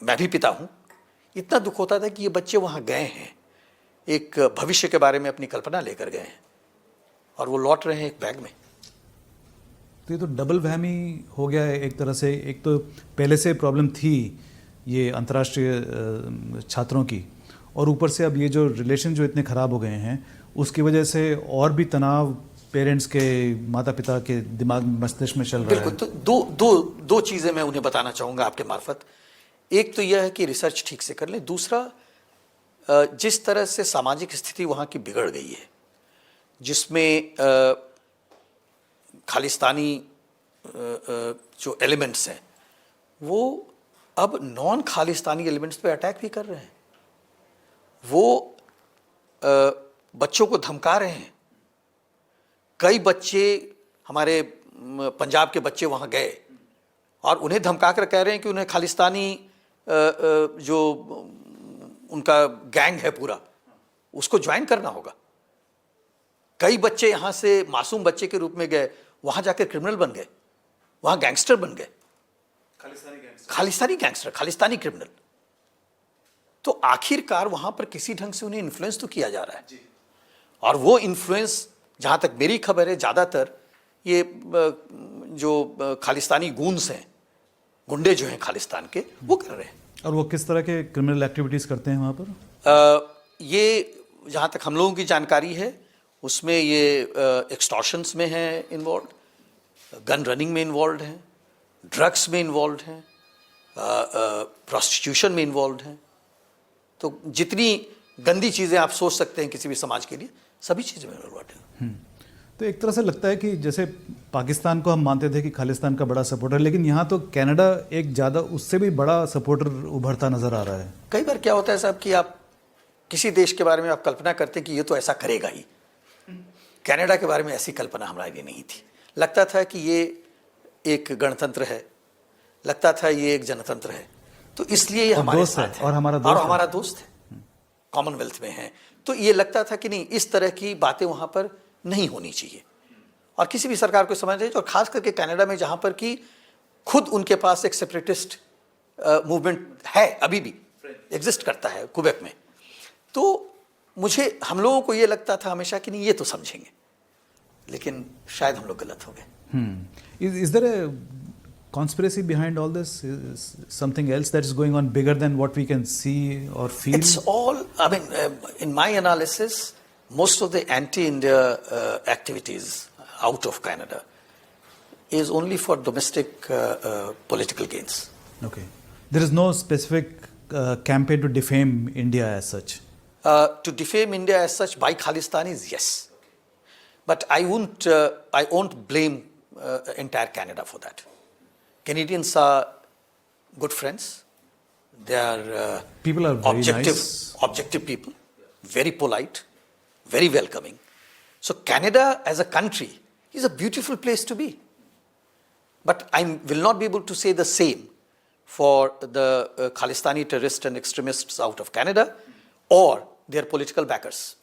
मैं भी पिता हूँ, इतना दुख होता था कि ये बच्चे वहाँ गए हैं, एक भविष्य के बारे में अपनी कल्पना लेकर गए हैं और वो लौट रहे हैं एक बैग में। तो ये तो डबल वहमी हो गया है एक तरह से। एक तो पहले से प्रॉब्लम थी ये अंतर्राष्ट्रीय छात्रों की, और ऊपर से अब ये जो रिलेशन जो इतने ख़राब हो गए हैं उसकी वजह से और भी तनाव पेरेंट्स के, माता पिता के दिमाग मस्तिष्क में चल रहा है। बिल्कुल। तो दो चीज़ें मैं उन्हें बताना चाहूँगा आपके मार्फत। एक तो यह है कि रिसर्च ठीक से कर लें, दूसरा जिस तरह से सामाजिक स्थिति वहाँ की बिगड़ गई है, जिसमें खालिस्तानी जो एलिमेंट्स हैं वो अब नॉन खालिस्तानी एलिमेंट्स पे अटैक भी कर रहे हैं। वो बच्चों को धमका रहे हैं। कई बच्चे, हमारे पंजाब के बच्चे वहाँ गए और उन्हें धमका कर कह रहे हैं कि उन्हें खालिस्तानी जो उनका गैंग है पूरा, उसको ज्वाइन करना होगा। कई बच्चे यहाँ से मासूम बच्चे के रूप में गए, वहाँ जाकर क्रिमिनल बन गए, वहाँ गैंगस्टर बन गए, खालिस्तानी गैंगस्टर, खालिस्तानी क्रिमिनल। तो आखिरकार वहाँ पर किसी ढंग से उन्हें इन्फ्लुएंस तो किया जा रहा है, और वो इन्फ्लुएंस जहाँ तक मेरी खबर है ज़्यादातर ये जो खालिस्तानी गूंस हैं, गुंडे जो हैं खालिस्तान के, वो कर रहे हैं। और वो किस तरह के क्रिमिनल एक्टिविटीज़ करते हैं वहाँ पर? ये जहाँ तक हम लोगों की जानकारी है उसमें ये एक्सटॉर्शंस में हैं इन्वॉल्व, गन रनिंग में इन्वॉल्व हैं, ड्रग्स में इन्वॉल्व हैं, प्रोस्टिट्यूशन में इन्वॉल्व हैं। तो जितनी गंदी चीज़ें आप सोच सकते हैं किसी भी समाज के लिए, सभी चीज़ें में इन्वॉल्व हैं। तो एक तरह से लगता है कि जैसे पाकिस्तान को हम मानते थे कि खालिस्तान का बड़ा सपोर्टर, लेकिन यहाँ तो कनाडा एक ज़्यादा, उससे भी बड़ा सपोर्टर उभरता नज़र आ रहा है। कई बार क्या होता है साहब कि आप किसी देश के बारे में आप कल्पना करते हैं कि ये तो ऐसा करेगा ही। कनाडा के बारे में ऐसी कल्पना हमारे लिए नहीं थी। लगता था कि ये एक गणतंत्र है, लगता था ये एक जनतंत्र है, तो इसलिए ये हमारे साथ है और हमारा दोस्त है, कॉमनवेल्थ में है। तो ये लगता था कि नहीं, इस तरह की बातें वहाँ पर नहीं होनी चाहिए और किसी भी सरकार को समझना चाहिए। और खास करके कनाडा में जहाँ पर कि खुद उनके पास एक सेपरेटिस्ट मूवमेंट है, अभी भी एग्जिस्ट करता है क्वेबेक में। तो मुझे, हम लोगों को ये लगता था हमेशा कि नहीं ये तो समझेंगे, लेकिन शायद हम लोग गलत हो गए। Is there a conspiracy behind all this? Is something else that is going on bigger than what we can see or feel? It's all, I mean, in my analysis, most of the anti-India activities out of Canada is only for domestic political gains. Okay. There is no specific campaign to defame India as such? To defame India as such by Khalistanis, yes. But I won't blame entire Canada for that. Canadians are good friends. They are people are very objective people, very polite, very welcoming. So Canada as a country is a beautiful place to be. But I will not be able to say the same for the Khalistani terrorists and extremists out of Canada or their political backers.